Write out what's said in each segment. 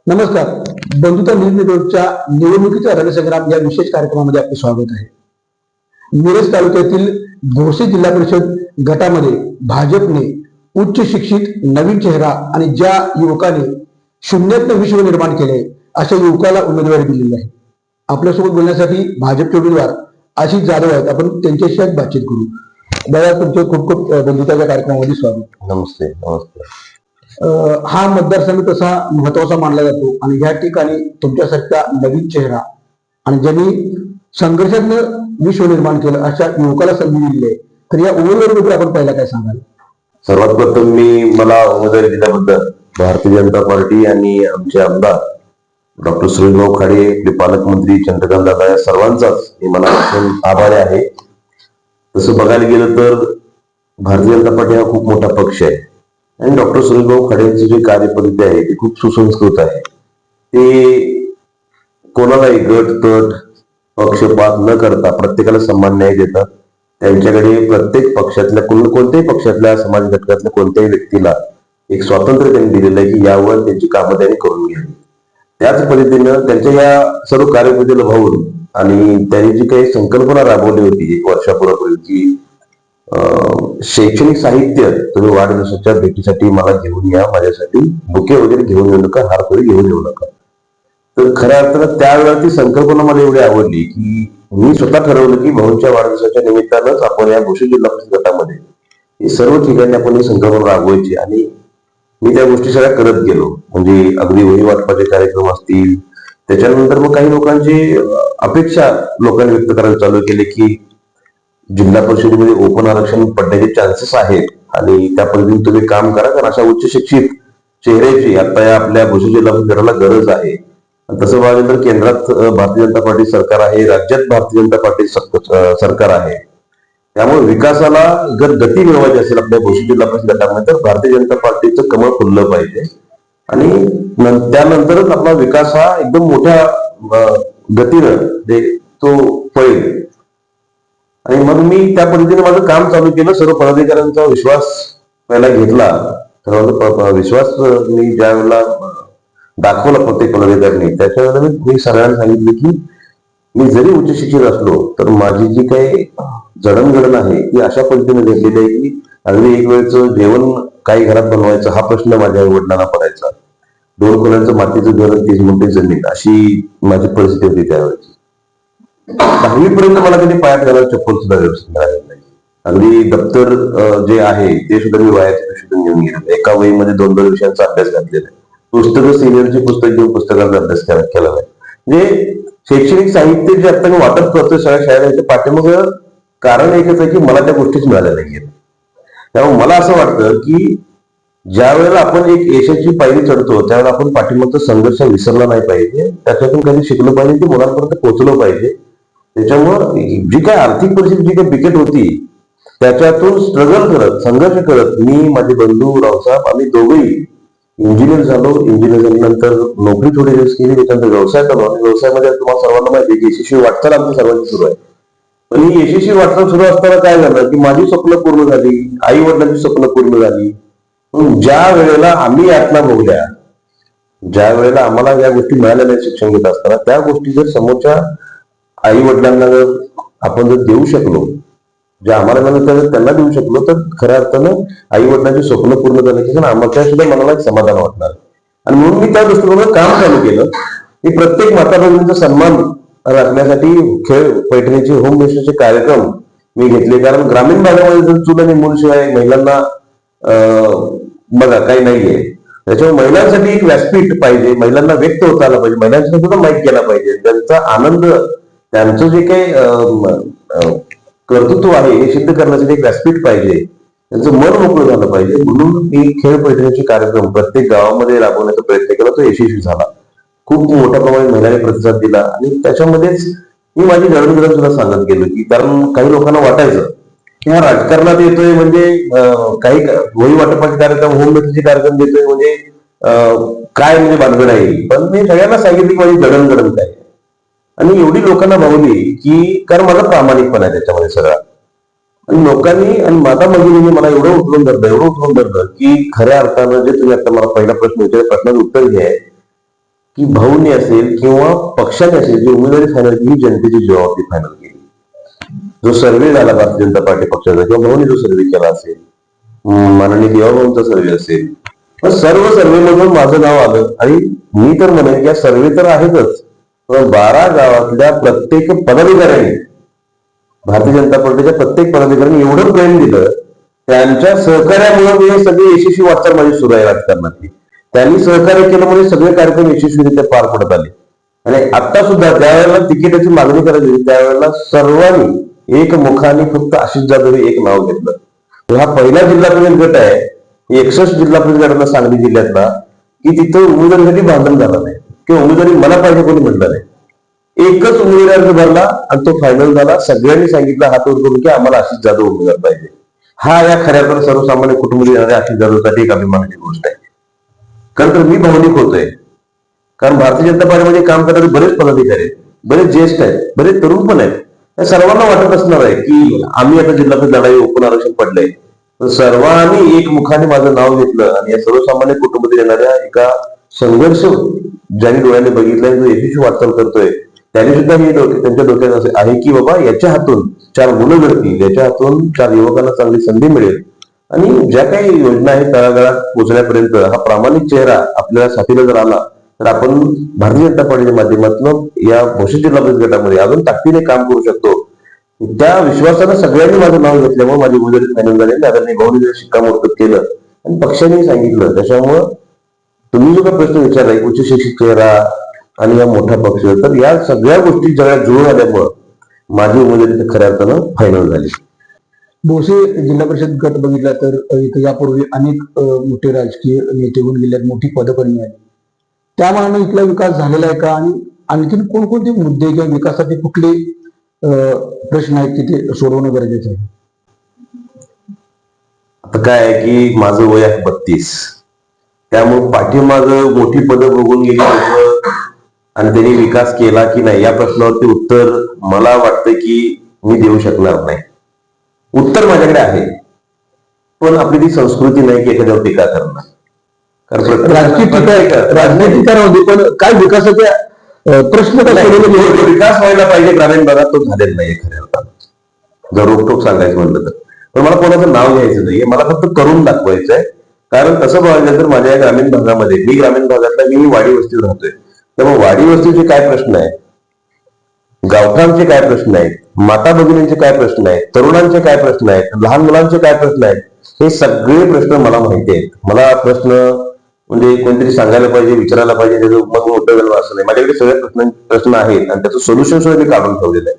नमस्कार. बंधुता न्यूज नेटवर्कच्या निवडणुकीचा रणसंग्राम या विशेष कार्यक्रमामध्ये आपले स्वागत आहे. मिरज तालुक्यातील भोसे जिल्हा परिषद गटामध्ये भाजपने उच्च शिक्षित नवीन चेहरा आणि ज्या युवकाने शून्यातनं विश्व निर्माण केले अशा युवकाला उमेदवारी दिलेली आहे. आपल्यासोबत बोलण्यासाठी भाजपचे उमेदवार आशिष जाधव आहेत. आपण त्यांच्याशी आज बातचीत करू. दादा, तुमचं खूप खूप बंधुताच्या कार्यक्रमामध्ये स्वागत. नमस्ते. नमस्ते. हा मतदारसंघ तसा महत्वाचा मानला जातो आणि या ठिकाणी तुमच्यासारखा नवीन चेहरा आणि ज्यांनी संघर्षातनं विश्व निर्माण केलं अशा युवकाला संधी दिली आहे. तर या उमेदवारीबद्दल आपण पहिला काय सांगाल? सर्वात प्रथम मला उमेदवारी दिल्याबद्दल भारतीय जनता पार्टी आणि आमचे आमदार डॉक्टर सुरेशभाऊ खाडे, आपले पालकमंत्री चंद्रकांत दादा या सर्वांचाच मी मनापासून आभारी आहे. तसं बघायला गेलं तर भारतीय जनता पार्टी हा खूप मोठा पक्ष आहे आणि डॉक्टर सुरेशभाऊ खाडे यांची जी कार्यपद्धती आहे ती खूप सुसंस्कृत आहे. ते कोणालाही गट तट पक्षपात न करता प्रत्येकाला सन्मान न्याय देतात. त्यांच्याकडे प्रत्येक पक्षातल्या कोणत्याही पक्षातल्या समाज घटकातल्या कोणत्याही व्यक्तीला एक स्वातंत्र्य त्यांनी दिलेलं आहे की यावर त्यांची कामं त्यांनी करून घ्यावी. त्याच पद्धतीनं त्यांच्या या सर्व कार्यपद्धतीला भावून आणि त्यांनी जी काही संकल्पना राबवली होती 1 वर्षापूर्वी की शैक्षणिक साहित्य तुम्ही वाढदिवसाच्या भेटीसाठी मला घेऊन या, माझ्यासाठी बुके वगैरे घेऊन येऊ नका, हार वगैरे घेऊन येऊ नका. तर खऱ्या अर्थानं त्यावेळेला ती संकल्पना मला एवढी आवडली की मी स्वतः ठरवलं की भाऊंच्या वाढदिवसाच्या निमित्तानंच आपण या भोसे जिल्हा परिषद गटामध्ये हे सर्व ठिकाणी आपण ही संकल्पना राबवायची आणि मी त्या गोष्टी सगळ्या करत गेलो. म्हणजे अगदी वही वाटपाचे कार्यक्रम असतील, त्याच्यानंतर मग काही लोकांची अपेक्षा लोकांनी व्यक्त करायला चालू केले की जिल्हा परिषदेमध्ये ओपन आरक्षण पडण्याचे चान्सेस आहेत आणि त्या पद्धतीने तुम्ही काम करा, कारण अशा उच्च शिक्षित चेहऱ्याची आता या आपल्या भोसे जिल्हा परिषदेला गरज आहे. तसं बघायला तर केंद्रात भारतीय जनता पार्टी सरकार आहे, राज्यात भारतीय जनता पार्टी सरकार आहे. त्यामुळे विकासाला जर गती मिळवायची असेल आपल्या भोसे जिल्हा परिषद गटामध्ये तर भारतीय जनता पार्टीचं कमळ फुललं पाहिजे आणि त्यानंतरच आपला विकास हा एकदम मोठ्या गतीनं तो पळेल. आणि मग मी त्या पद्धतीने माझं काम चालू केलं. सर्व पदाधिकाऱ्यांचा विश्वास पहिला घेतला. तर विश्वास मी ज्या वेळेला दाखवला प्रत्येक पदाधिकाऱ्यांनी त्याच्यावेळेला मी सगळ्यांना सांगितलं की मी जरी उच्च शिक्षित असलो तर माझी जी काही जडणघडण आहे ती अशा पद्धतीने घेतलेली आहे की अगदी एक वेळचं जेवण काही घरात बनवायचं हा प्रश्न माझ्या वडिलांना पडायचा. 2 खोल्यांचं मातीचं घर 30 गुंठे जमीन अशी माझी परिस्थिती होती त्यावेळेची. 10वी पर्यंत मला कधी पायात घालायला चप्पल सुद्धा व्यवस्थित मिळालेली नाही. अगदी दप्तर जे आहे ते सुद्धा मी वयाच्या पिशवीतून घेऊन गेलो. एका वहीमध्ये 2-2 विषयांचा अभ्यास घातलेला आहे. पुस्तकं सिनियरची पुस्तक घेऊन पुस्तकांचा अभ्यास केला आहे. म्हणजे शैक्षणिक साहित्य जे आता मी वाटप करतोय सगळ्या शाळेच्या पाठीमागं कारण एकच आहे की मला त्या गोष्टीच मिळाल्या नाहीयेत. त्यामुळे मला असं वाटतं की ज्या वेळेला आपण एक यशाची पायरी चढतो त्यावेळेला आपण पाठीमागचा संघर्ष विसरला नाही पाहिजे, त्याच्यातून कधी शिकलो पाहिजे, ते मुलांपर्यंत पोहोचलो पाहिजे. त्याच्यामुळं जी काय आर्थिक परिस्थिती जी काही बिकट होती त्याच्यातून स्ट्रगल करत संघर्ष करत मी माझे बंधू रावसाहेब आम्ही दोघेही इंजिनियर झालो. इंजिनियर झाल्यानंतर नोकरी थोडे दिवस केली, त्याच्यानंतर व्यवसाय करलो आणि व्यवसायामध्ये तुम्हाला सर्वांना माहिती आहे की यशस्वी वाटचाल आमची सर्वांची सुरू आहे. पण ही यशस्वी वाटचाल सुरू असताना काय झालं की माझी स्वप्न पूर्ण झाली, आई वडिलांची स्वप्न पूर्ण झाली. पण ज्या वेळेला आम्ही यातना भोगल्या, ज्या वेळेला आम्हाला या गोष्टी मिळाल्या नाही शिक्षण घेत असताना, त्या गोष्टी जर समोरच्या आई वडिलांना जर आपण जर देऊ शकलो, जे आम्हाला मिळालं त्यांना देऊ शकलो तर खऱ्या अर्थानं आई वडिलांची स्वप्न पूर्ण झाले की आम्हाला सुद्धा मनाला एक समाधान वाटणार. आणि म्हणून मी त्या दृष्टिकोनातून काम चालू केलं की प्रत्येक माता भगिनींचा सन्मान राखण्यासाठी खेळ पैठणीचे होम मिनिस्टरचे कार्यक्रम मी घेतले. कारण ग्रामीण भागामध्ये जर चूल आणि मूलशिवाय महिलांना बघा काही नाहीये. त्याच्यामुळे महिलांसाठी एक व्यासपीठ पाहिजे, महिलांना व्यक्त होता आला पाहिजे, महिलांसाठी सुद्धा माईक केला पाहिजे. त्यांचा आनंद, त्यांचं जे काही कर्तृत्व आहे हे सिद्ध करण्यासाठी एक व्यासपीठ पाहिजे, त्यांचं मन मोकळं झालं पाहिजे. म्हणून मी खेळ पैठणीचे कार्यक्रम प्रत्येक गावामध्ये राबवण्याचा प्रयत्न केला, तो यशस्वी झाला. खूप मोठ्या प्रमाणात महिलांनी प्रतिसाद दिला आणि त्याच्यामध्येच मी माझी जडणघडण सुद्धा सांगत गेलो की कारण काही लोकांना वाटायचं की हा राजकारणात येतोय म्हणजे काही वही वाटपाचे कार्यक्रम होम मिनिस्टरचे कार्यक्रम देतोय म्हणजे काय म्हणजे भानगड आहे. पण मी सगळ्यांना सांगितलं की माझी जडणघडण काय आणि एवढी लोकांना भावली की कारण माझा प्रामाणिकपणा आहे त्याच्यामध्ये सगळा. आणि लोकांनी आणि माता भगिनींनी मला एवढं उचलून धरलं की खऱ्या अर्थानं जे तुम्ही आता मला पहिला प्रश्न विचारला प्रश्नाचं उत्तर हे आहे की भाऊनी असेल किंवा पक्षाने असेल जी उमेदवारी फायनल केली, जनतेची जबाबदारी फायनल केली. जो सर्व्हे झाला भारतीय जनता पार्टी पक्षाचा किंवा भाऊनी जो सर्व्हे केला असेल, माननीय देवाभाऊंचा सर्व्हे असेल, सर्व सर्व्हे मधून माझं नाव आलं. आणि मी तर म्हणेन या सर्व्हे तर आहेतच, पण 12 गावातल्या प्रत्येक पदाधिकाऱ्यांनी, भारतीय जनता पार्टीच्या प्रत्येक पदाधिकाऱ्यांनी एवढं प्रेम दिलं, त्यांच्या सहकार्यामुळे मी सगळी यशस्वी वाटचाल माझी सुरू आहे राजकारणातली. त्यांनी सहकार्य केल्यामुळे सगळे कार्यक्रम यशस्वीरित्या पार पडत आले. आणि आता सुद्धा ज्यावेळेला तिकिटाची मागणी करायची होती त्यावेळेला सर्वांनी एक मुखाने फक्त आशिष जाधव हे एक नाव घेतलं. हा पहिला जिल्हा परिषद गट आहे 61 जिल्हा परिषद गटांना सांगली जिल्ह्यातला, की तिथं उमेदवारीसाठी भांडण झालं नाही किंवा उमेदवारी मला पाहिजे कोणी म्हटलं नाही. एकच उमेदवार अर्ज भरला आणि तो फायनल झाला. सगळ्यांनी सांगितलं हात वर करून की आम्हाला आशिष जाधव उमेदवार पाहिजे. हा या खऱ्या तर सर्वसामान्य कुटुंबातील येणाऱ्या आशिष जाधवसाठी एक अभिमानाची गोष्ट आहे. कारण तर मी भावनिक होतोय, कारण भारतीय जनता पार्टीमध्ये काम करणारे बरेच पदाधिकारी आहेत, बरेच ज्येष्ठ आहेत, बरेच तरुण पण आहेत. या सर्वांना वाटत असणार आहे की आम्ही आता जिल्हा परिषद लढाई ओपन आरक्षण पडलंय, तर सर्वांनी एक मुखाने माझं नाव घेतलं आणि या सर्वसामान्य कुटुंबातील येणाऱ्या एका संघर्ष ज्यांनी डोळ्याने बघितलाय, जो यशस्वी वाटचाल करतोय, त्यांनी सुद्धा हे त्यांच्या डोक्यात असे आहे की बाबा याच्या हातून 4 मुलं घडतील, याच्या हातून 4 युवकांना चांगली संधी मिळेल आणि ज्या काही योजना आहेत तळागाळात पोहोचण्यापर्यंत हा प्रामाणिक चेहरा आपल्याला साथीला जर आला तर आपण भारतीय जनता पार्टीच्या माध्यमातून या भोसे जिल्हा परिषद गटामध्ये अजून ताकदीने काम करू शकतो. त्या विश्वासानं सगळ्यांनी माझं नाव घेतल्यामुळे माझी उमेदवारी फायनल झाली. आदरणीय भाऊनी शिक्कामोर्तब केलं आणि पक्षाने सांगितलं. त्याच्यामुळं तुम्ही जो काही प्रश्न विचारलाय उच्च शिक्षित चेहरा आणि या मोठा पक्ष, तर या सगळ्या गोष्टी जगात जुळून आल्यामुळं माझी उमेदवारी खऱ्या अर्थानं फायनल झाली. भोसे जिल्हा परिषद गट बघितला तर इथं यापूर्वी अनेक मोठे राजकीय नेते होऊन गेले, मोठी पदं पण मिळाली. त्या मानाने इथला विकास झालेला आहे का आणि आणखीन कोणकोणते मुद्दे किंवा विकासाचे कुठले प्रश्न आहेत की ते सोडवणं गरजेचं आहे? आता काय आहे की माझं वय आहे 32, त्यामुळे पाठीमागं मोठी पदं बघून गेली आणि त्यांनी विकास केला की नाही या प्रश्नावरती उत्तर मला वाटतं की मी देऊ शकणार नाही. उत्तर माझ्याकडे आहे, पण आपली ती संस्कृती नाही की एखाद्यावर टीका करणं. राजकीय टीका नव्हती, पण काय विकासाच्या प्रश्न काय विकास व्हायला पाहिजे ग्रामीण भागात, तो झालेला नाही खऱ्या अर्थानं जर रोखोक सांगायचं म्हणलं तर. पण मला कोणाचं नाव घ्यायचं नाहीये, मला फक्त करून दाखवायचं आहे. कारण तसं बघायचं तर माझ्या ग्रामीण भागामध्ये, मी ग्रामीण भागातला मी वाडी वस्तीत राहतोय, त्यामुळे वाडी वस्तीचे काय प्रश्न आहेत, गावठांचे काय प्रश्न आहेत, माता भगिनींचे काय प्रश्न आहेत, तरुणांचे काय प्रश्न आहेत, लहान मुलांचे काय प्रश्न आहेत, हे सगळे प्रश्न मला माहिती आहेत. मला प्रश्न म्हणजे कोणतरी सांगायला पाहिजे, विचारायला पाहिजे, त्याचं मग मोठं झालं असं नाही. माझ्याकडे सगळे प्रश्न आहेत आणि त्याचं सोल्युशन सुद्धा मी काढून ठेवलेलं आहे.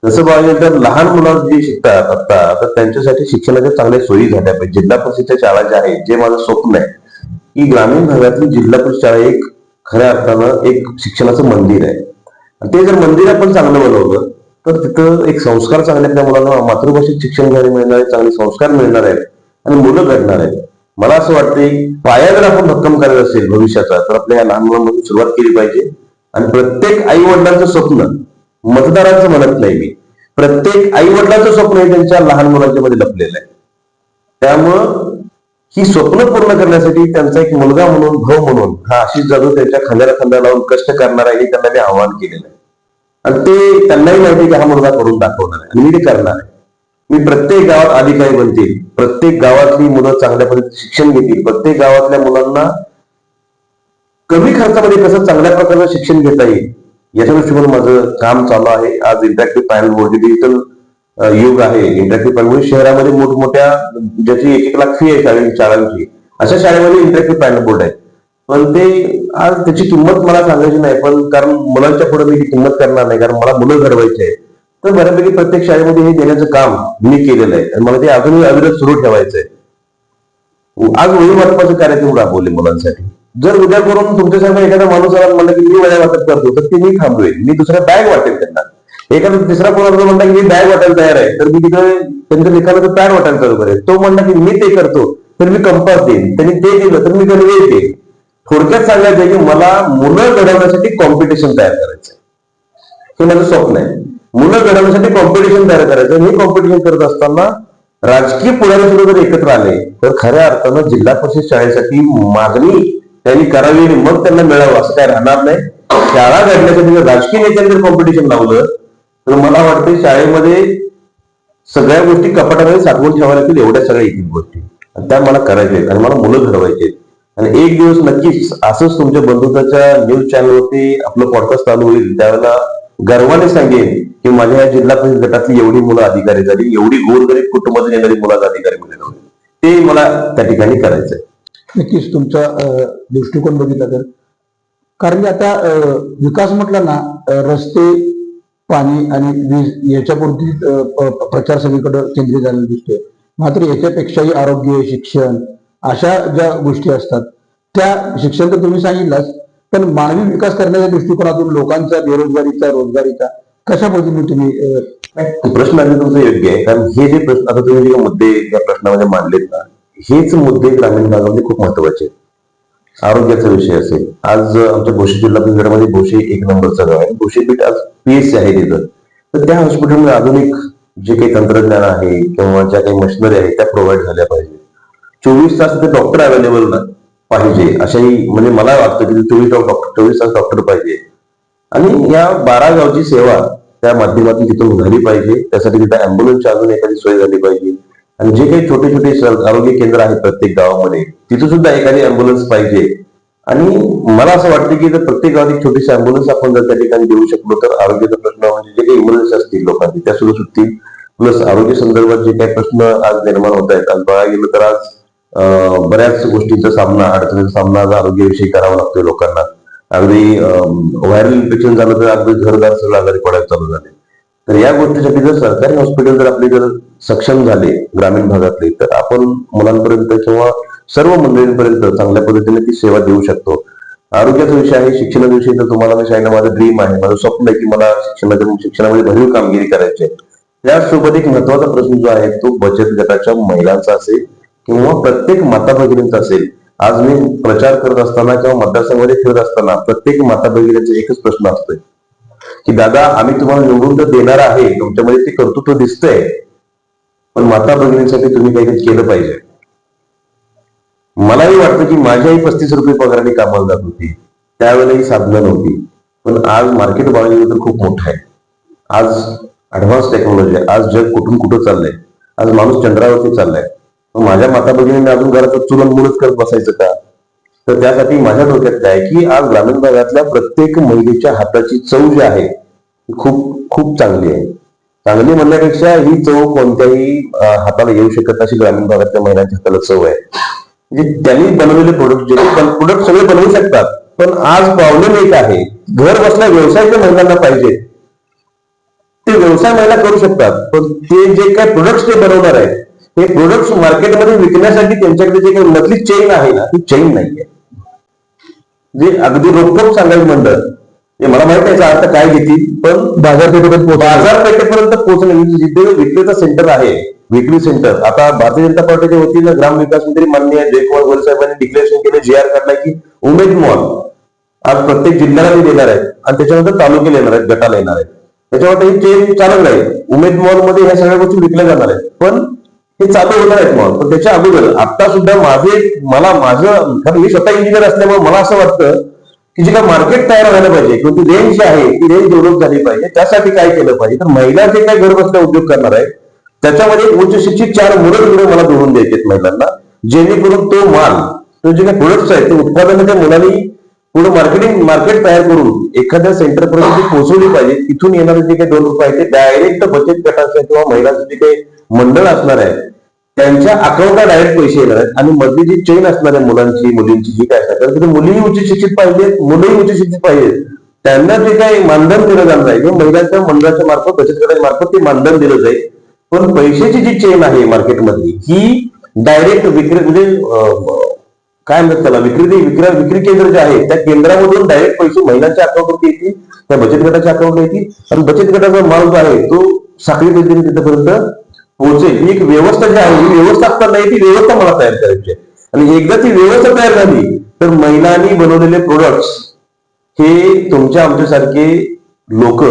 जसं बघायला तर लहान मुलं जे शिकतात आता, तर त्यांच्यासाठी शिक्षणाच्या चांगल्या सोयी झाल्या पाहिजे. जिल्हा परिषदच्या शाळा ज्या आहेत, जे माझं स्वप्न आहे की ग्रामीण भागातली जिल्हा परिषद शाळा एक खऱ्या अर्थानं एक शिक्षणाचं मंदिर आहे. ते जर मंदिर आपण चांगलं बनवलं तर तिथं एक संस्कार चांगले आपल्या मुलांना मातृभाषेत शिक्षण घ्यायला मिळणार आहे, चांगले संस्कार मिळणार आहेत आणि मुलं घडणार आहेत. मला असं वाटतंय पाया जर आपण भक्कम करायचा असेल भविष्याचा, तर आपल्या या लहान मुलांपासून सुरुवात केली पाहिजे. आणि प्रत्येक आई वडिलांचं स्वप्न, मतदारांचं म्हणत नाही मी, प्रत्येक आई वडिलांचं स्वप्न हे त्यांच्या लहान मुलांच्या मध्ये लपलेलं आहे. त्यामुळं ही स्वप्न पूर्ण करण्यासाठी त्यांचा एक मुलगा म्हणून, भाऊ म्हणून हा आशिष जाधव त्यांच्या खांद्याला खांदा लावून कष्ट करणार आहे, हे त्यांना मी आव्हान केलेलं आहे. आणि ते त्यांनाही माहिती की हा मुलगा करून दाखवणार आहे आणि मी ते करणार आहे. मी प्रत्येक गावात अधिकारी बनतील, प्रत्येक गावातली मुलं चांगल्या पद्धतीने शिक्षण घेतील, प्रत्येक गावातल्या मुलांना कमी खर्चामध्ये कसं चांगल्या प्रकारचं शिक्षण घेता येईल याच्या दृष्टीने माझं काम चालू आहे. आज इंटरॅक्टिव्ह पॅनल बोर्ड, डिजिटल युग आहे, इंटरॅक्टिव्ह पॅनल शहरामध्ये मोठमोठ्या ज्याची 1-1 लाख फी आहे शाळांची, अशा शाळेमध्ये इंटरॅक्टिव्ह पॅनल बोर्ड आहे. पण ते आज त्याची किंमत मला सांगायची नाही, पण कारण मुलांच्या पुढे मी ही किंमत करणार नाही, कारण मला मुलं घडवायची आहे. तर बऱ्यापैकी प्रत्येक शाळेमध्ये हे देण्याचं काम मी केलेलं आहे आणि मला ते अजूनही अविरत सुरू ठेवायचं आहे. आज वही वाटपाचं कार्यक्रम राबवले मुलांसाठी. जर उद्या करून तुमच्यासारखा एखादा माणूस आला म्हणला की मी वया वाटप करतो, तर ते मी थांबवेल, मी दुसऱ्या बॅग वाटेल त्यांना. एखादा तिसरा कोणाला म्हणला की मी बॅग वाटायला तयार आहे, तर मी तिकडे त्यांच्या लेखाला पॅड वाटायला चालू करेल. तो म्हणला की मी ते करतो, तर मी कंपास देईन. त्यांनी ते दिलं तर मी गणवेश देईन. थोडक्यात सांगायचं आहे की मला मुलं घडवण्यासाठी कॉम्पिटिशन तयार करायचं, हे माझं स्वप्न आहे. मुलं घडवण्यासाठी कॉम्पिटिशन तयार करायचं. हे कॉम्पिटिशन करत असताना राजकीय पुढारी सुद्धा जर एकत्र आले तर खऱ्या अर्थानं जिल्हा परिषद शाळेसाठी मागणी त्यांनी करावी आणि मग त्यांना मिळावं असं काय राहणार नाही. शाळा घडण्यासाठी जर राजकीय नेत्यांनी जर कॉम्पिटिशन लावलं तर मला वाटतं शाळेमध्ये सगळ्या गोष्टी कपाटामध्ये साठवून ठेवायला लागतील, एवढ्या सगळ्या येतील गोष्टी आणि त्या मला करायच्या आहेत आणि मला मुलं घडवायचे आहेत. आणि एक दिवस नक्कीच असंच तुमच्या बंधुत्वाच्या न्यूज चॅनलवरती आपलं पॉडकास्ट चालू होईल, त्यावेळेला गर्वाने सांगेन की माझ्या या जिल्हा परिषद गटातली एवढी मुलं अधिकारी झाली, एवढी गोरगरीब कुटुंबातून येणारी मुलांना अधिकारी मिळाले, ते मला त्या ठिकाणी करायचंय. नक्कीच तुमचा दृष्टिकोन बघितला तर, कारण की आता विकास म्हटला ना, रस्ते, पाणी आणि वीज याच्यापुरती प्रचार सगळीकडे केंद्रित झालेला दिसतोय. मात्र याच्यापेक्षाही आरोग्य, शिक्षण अशा ज्या गोष्टी असतात, त्या शिक्षण तर तुम्ही सांगितलंच, पण मानवी विकास करण्याच्या दृष्टिकोनातून लोकांचा बेरोजगारीचा, रोजगारीचा कशा पद्धतीने तुम्ही प्रश्न अगदी तुमचा योग्य आहे. कारण हे जे प्रश्न आता तुम्ही जे मुद्दे या प्रश्नामध्ये मांडलेत ना, हेच मुद्दे ग्रामीण भागामध्ये खूप महत्वाचे आहेत. आरोग्याचा विषय असेल, आज आमच्या भोशी जिल्हा परिषदेमध्ये भोशी एक नंबरचं गाव आहे, भोशीपीठ आज पीएससी आहे तिथं. तर त्या हॉस्पिटलमध्ये आधुनिक जे काही तंत्रज्ञान आहे किंवा ज्या काही मशिनरी आहे त्या प्रोव्हाइड झाल्या पाहिजे. 24 तास ते डॉक्टर अवेलेबल पाहिजे, अशाही म्हणजे मला वाटतं की 24 तास डॉक्टर पाहिजे. आणि या 12 गावची सेवा त्या माध्यमातून तिथून झाली पाहिजे. त्यासाठी तिथं अँब्युलन्सची अजून एखादी सोय झाली पाहिजे. आणि जे काही छोटे छोटे आरोग्य केंद्र आहेत प्रत्येक गावामध्ये, तिथं सुद्धा एखादी अँब्युलन्स पाहिजे. आणि मला असं वाटतं की जर प्रत्येक गावात एक छोटीशी अँब्युलन्स आपण जर त्या ठिकाणी देऊ शकलो तर आरोग्याचा प्रश्न म्हणजे जे काही इमर्जन्सी असतील लोकांची त्या सुद्धा सुटतील. प्लस आरोग्य संदर्भात जे काही प्रश्न आज निर्माण होत आहेत, आज बघायला गेलं तर आज बऱ्याच गोष्टींचा सामना, अडचणीचा सामना आज आरोग्याविषयी करावा लागतोय लोकांना. अगदी व्हायरल इन्फेक्शन झालं तर अगदी घरदार सगळं आजारी पडायला चालू झाले. तर या गोष्टीसाठी जर सरकारी हॉस्पिटल जर आपले जर सक्षम झाले ग्रामीण भागातले, तर आपण मुलांपर्यंत किंवा सर्व मंडळींपर्यंत चांगल्या पद्धतीने ती सेवा देऊ शकतो. आरोग्याचा विषय आहे, शिक्षणाचा विषय तर तुम्हाला मी सांगितलं, माझं ड्रीम आहे, माझं स्वप्न आहे की मला शिक्षणामध्ये भरीव कामगिरी करायची आहे. त्यासोबत एक महत्वाचा प्रश्न जो आहे तो बचत गटाच्या महिलांचा असेल किंवा प्रत्येक माता भगिनींचा असेल. आज मी प्रचार करत असताना किंवा मतदारसंघामध्ये फिरत असताना प्रत्येक माता भगिनींचा एकच प्रश्न असतोय की दादा, आम्ही तुम्हाला निवडून तर देणार आहे, तुमच्यामध्ये ते कर्तृत्व दिसतंय, पण माता भगिनींसाठी तुम्ही काहीतरी केलं पाहिजे. मलाही वाटतं की माझ्याही 35 रुपये पगाराने कामाला जात होती, त्यावेळेलाही साधनं नव्हती. पण आज मार्केट बघायला तर खूप मोठं आहे. आज ऍडव्हान्स टेक्नॉलॉजी आहे. आज जग कुठून कुठं चाललंय. आज माणूस चंद्रावरती चाललाय. माझ्या माता भगिनींनी अजून घरात चुलन मुलच करत बसायचं का? तर त्यासाठी माझ्या डोक्यात काय की आज ग्रामीण भागातल्या प्रत्येक महिलेच्या हाताची चव जी आहे खूप खूप चांगली आहे. चांगली म्हणण्यापेक्षा ही चव कोणत्याही हाताला येऊ शकत अशी ग्रामीण भागातल्या महिलांच्या हाताला चव आहे. म्हणजे त्यांनी बनवलेले प्रोडक्ट सगळे बनवू शकतात. पण आज प्रॉब्लेम एक आहे, घर बसल्या व्यवसाय जे महिलांना पाहिजे ते व्यवसाय महिला करू शकतात, पण ते जे काही प्रोडक्ट्स ते बनवणार आहेत हे प्रोडक्ट्स मार्केटमध्ये विकण्यासाठी त्यांच्याकडे जे काही मधली चेन आहे ना, ती चेन नाहीये. जे अगदी रोखोक सांगायचं म्हणलं, मला माहित नाही अर्थ काय घेतील, पण बाजारपेठेपर्यंत पोहोचणे जिथे विक्रेता सेंटर आहे, विक्री सेंटर. आता भारतीय जनता पार्टीच्या वतीनं ग्रामविकास मंत्री माननीय जयकुमार गोरे साहेबांनी डिक्लेरेशन केलं, GR काढलाय की उमेद मॉल आज प्रत्येक जिल्ह्याला देणार आहेत आणि त्याच्यानंतर तालुक्याला येणार आहेत, गटाला येणार आहेत. त्याच्यावर ही चेन चालत राहील. उमेद मॉल मध्ये ह्या सगळ्या गोष्टी विकल्या जाणार आहेत, पण हे चालू होणार आहेत मॉल. पण त्याच्या अगोदर आता सुद्धा माझं कारण मी स्वतः इंजिनियर असल्यामुळे मला असं वाटतं की जे काय मार्केट तयार व्हायला पाहिजे किंवा ती रेंज आहे ती रेंज डेव्हलप झाली पाहिजे. त्यासाठी काय केलं पाहिजे तर महिला जे काय घर बसल्या उद्योग करणार आहेत त्याच्यामध्ये उच्च शिक्षित 4 मुलं मला जोडून द्यायचे महिलांना, जेणेकरून तो माल, तो जे काही प्रोडक्ट्स आहेत ते उत्पादन त्या मुलांनी पुढे मार्केट तयार करून एखाद्या सेंटर पर्यंत पोहोचवली पाहिजे. तिथून येणारे जे काही 2 रुपये आहेत ते डायरेक्ट बचत गटाचे किंवा महिलांचं जे काही मंडळ असणार आहे त्यांच्या अकाउंटला डायरेक्ट पैसे येणार आहेत. आणि मधली जी चेन असणार आहे मुलांची मुलींची जी काय असतात तर मुलीही उच्च शिक्षित पाहिजेत, मुलंही उच्च शिक्षित पाहिजेत. त्यांना जे काही मानधन दिलं जाणार आहे किंवा महिलांच्या मंडळाच्या मार्फत, बचत गटाच्या मार्फत ते मानधन दिलं जाईल. पण पैशाची जी चेन आहे मार्केटमधली ही डायरेक्ट म्हणजे काय म्हणतात त्याला, विक्री केंद्र जे आहे त्या केंद्रामधून डायरेक्ट पैसे महिलांच्या अकाउंटवरती येतील, त्या बचत गटाच्या अकाउंटला येतील आणि बचत गटाचा माल जो आहे तो साखळी पद्धतीने तिथपर्यंत पोहोचेल. ही एक व्यवस्था जी आहे ही व्यवस्था असताना ती व्यवस्था मला तयार करायची आहे. आणि एकदा ती व्यवस्था तयार झाली तर महिलांनी बनवलेले प्रोडक्ट्स हे तुमच्या आमच्यासारखे लोक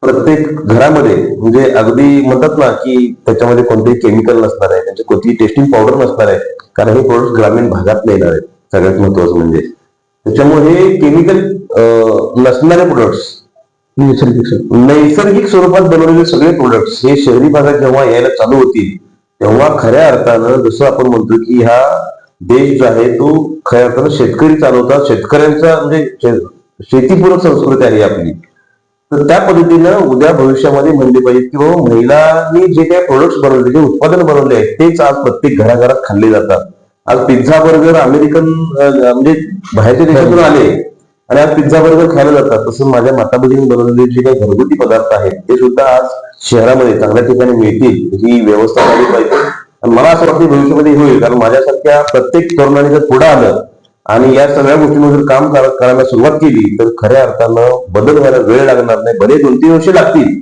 प्रत्येक घरामध्ये म्हणजे अगदी म्हणतात ना की त्याच्यामध्ये कोणतेही केमिकल नसणार आहे, त्यांची कोणतीही टेस्टिंग पावडर नसणार आहे, कारण हे प्रोडक्ट ग्रामीण भागात येणार आहेत. सगळ्यात महत्वाचं म्हणजे त्याच्यामुळे हे केमिकल नसणारे प्रोडक्ट्स, नैसर्गिक स्वरूपात बनवलेले सगळे प्रोडक्ट्स हे शहरी भागात जेव्हा यायला चालू होतील तेव्हा खऱ्या अर्थानं, जसं आपण म्हणतो की हा देश जो आहे तो खऱ्या अर्थानं शेतकरी चालवतात, शेतकऱ्यांचा म्हणजे शेतीपूरक संस्कृती आहे आपली. तर त्या पद्धतीनं उद्या भविष्यामध्ये म्हणले पाहिजे की बाबा महिलांनी जे काही प्रोडक्ट्स बनवले, जे उत्पादन बनवले आहेत तेच आज प्रत्येक घराघरात खाल्ले जातात. आज पिझ्झा बर्गर अमेरिकन म्हणजे बाहेरच्या देशातून आले आणि आज पिझ्झा बर्गर खायला जातात. तसं माझ्या माता भगिनी बनवलेले जे काही घरगुती पदार्थ आहेत ते सुद्धा आज शहरामध्ये चांगल्या ठिकाणी मिळतील, ही व्यवस्था झाली पाहिजे. आणि मला असं वाटतं भविष्यामध्ये होईल, कारण माझ्यासारख्या प्रत्येक तरुणाने जर पुढे आलं आणि या सगळ्या गोष्टींवर जर काम करायला सुरुवात केली तर खऱ्या अर्थानं बदल व्हायला वेळ लागणार नाही. भले 2-3 वर्ष लागतील,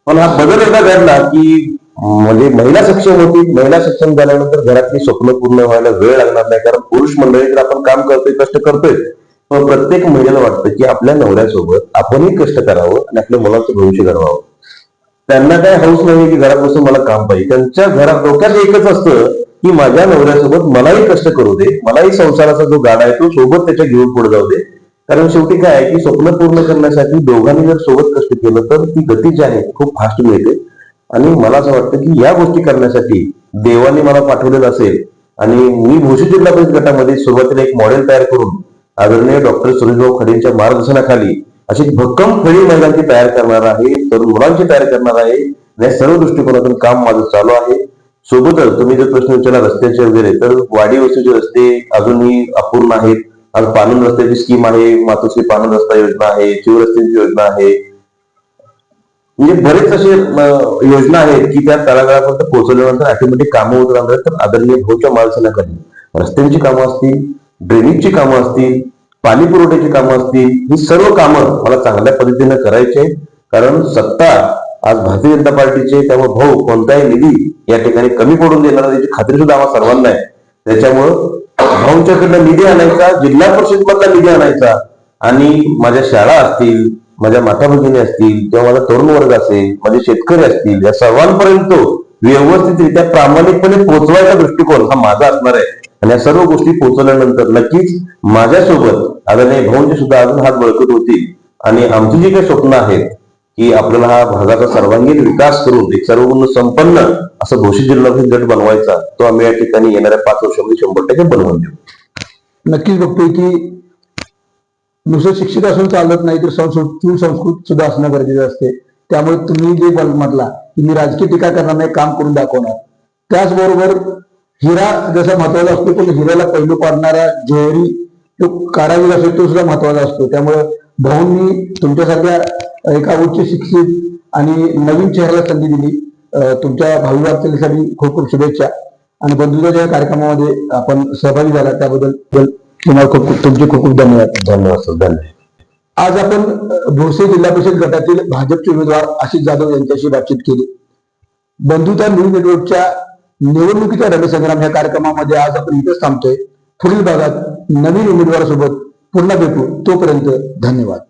पण हा बदल एकदा घडला की म्हणजे महिला सक्षम होतील. महिला सक्षम झाल्यानंतर घरातली स्वप्न पूर्ण व्हायला वेळ लागणार नाही. कारण पुरुष मंडळी तर आपण काम करतोय, कष्ट करतोय, पण प्रत्येक महिलेला वाटतं की आपल्या नवऱ्यासोबत आपणही कष्ट करावं आणि आपल्या मुलाचं भविष्य घडवावं. त्यांना काय हौस नाही की घरात बसून मला काम पाहिजे. त्यांच्या घरात डोक्यात एकच असतं की माझ्या नवऱ्यासोबत मलाही कष्ट करू दे, मलाही संसाराचा जो गाडा आहे तो सोबत त्याच्या घेऊन पुढे जाऊ दे. कारण शेवटी काय आहे की स्वप्न पूर्ण करण्यासाठी दोघांनी जर सोबत कष्ट केलं तर ती गती जी आहे खूप फास्ट मिळते. आणि मला असं वाटतं की या गोष्टी करण्यासाठी देवाने मला पाठवलेलं असेल आणि मी भोशी जिल्हा परिषद गटामध्ये सुरुवातीला एक मॉडेल तयार करून आदरणीय डॉक्टर सुरेशभाऊ खडेंच्या मार्गदर्शनाखाली अशी भक्कम फळी महिलांची तयार करणार आहे, तरुण मुलांची तयार करणार आहे. या सर्व दृष्टिकोनातून काम माझं चालू आहे. सोबतच तुम्ही जर प्रश्न विचारला रस्त्याचे वगैरे, तर वाडी वस्तीचे रस्ते अजूनही अपूर्ण आहेत. आज पाणंद रस्त्याची स्कीम आहे, मातोश्री पाणंद रस्ता योजना आहे, शिवरस्त्याची योजना आहे. म्हणजे बरेच असे योजना आहेत की त्या तळागाळापर्यंत पोहोचल्यानंतर ऑटोमॅटिक कामं होत राहणार. तर आदरणीय भाऊच्या मार्गदर्शनाखाली रस्त्यांची कामं असतील, ड्रेनेजची कामं असतील, पाणी पुरवठ्याची कामं असतील, ही सर्व कामं मला चांगल्या पद्धतीने करायची आहेत. कारण सत्ता आज भारतीय जनता पार्टीचे, त्यामुळे भाऊ कोणताही निधी या ठिकाणी कमी पडून देणार त्याची खात्री सुद्धा आम्हाला सर्वांना आहे. त्याच्यामुळं भाऊंच्याकडनं निधी आणायचा, जिल्हा परिषद मधला निधी आणायचा आणि माझ्या शाळा असतील, माझ्या माता भगिनी असतील किंवा माझा तरुण वर्ग असेल, माझे शेतकरी असतील, या सर्वांपर्यंत व्यवस्थितरित्या प्रामाणिकपणे पोहोचवायचा दृष्टिकोन हा माझा असणार आहे. आणि या सर्व गोष्टी पोहोचवल्यानंतर नक्कीच माझ्यासोबत आदरणीय भाऊंचे सुद्धा अजून हात बळकट होतील. आणि आमची जी काही स्वप्न आहेत की आपल्याला हा भागाचा सर्वांगीण विकास करून एक सर्वगुण संपन्न असं भोशी जिल्हा परिषद गट बनवायचा, तो आम्ही या ठिकाणी येणाऱ्या 5 वर्षामध्ये 100% बनवून देऊ. नक्कीच बघतोय की नुसतं शिक्षित असून चालत नाही, तर सुसंस्कृत सुद्धा असणं गरजेचं असते. त्यामुळे तुम्ही जे म्हटला की मी राजकीय टीका करणार नाही, काम करून दाखवणार. त्याचबरोबर हिरा जसा महत्वाचा असतो, पण हिऱ्याला पैलू पाडणारा ज्वेलरी तो कारागीर असतो, तो सुद्धा महत्वाचा असतो. त्यामुळे भाऊंनी तुमच्यासारख्या एका उच्च शिक्षित आणि नवीन चेहऱ्याला संधी दिली. तुमच्या भावी वाटचालीसाठी खूप खूप शुभेच्छा. आणि बंधुत्वाच्या कार्यक्रमामध्ये आपण सहभागी झाला त्याबद्दल तुम्हाला तुमचे खूप खूप धन्यवाद. धन्यवाद. आज आपण भोसे जिल्हा परिषद गटातील भाजपचे उमेदवार आशिष जाधव यांच्याशी बातचीत केली. बंधुता न्यूज नेटवर्कच्या निवडणुकीच्या रणसंग्राम या कार्यक्रमामध्ये आज आपण इथेच थांबतोय. पुढील भागात नवीन उमेदवारासोबत पुन्हा भेटू. तोपर्यंत धन्यवाद.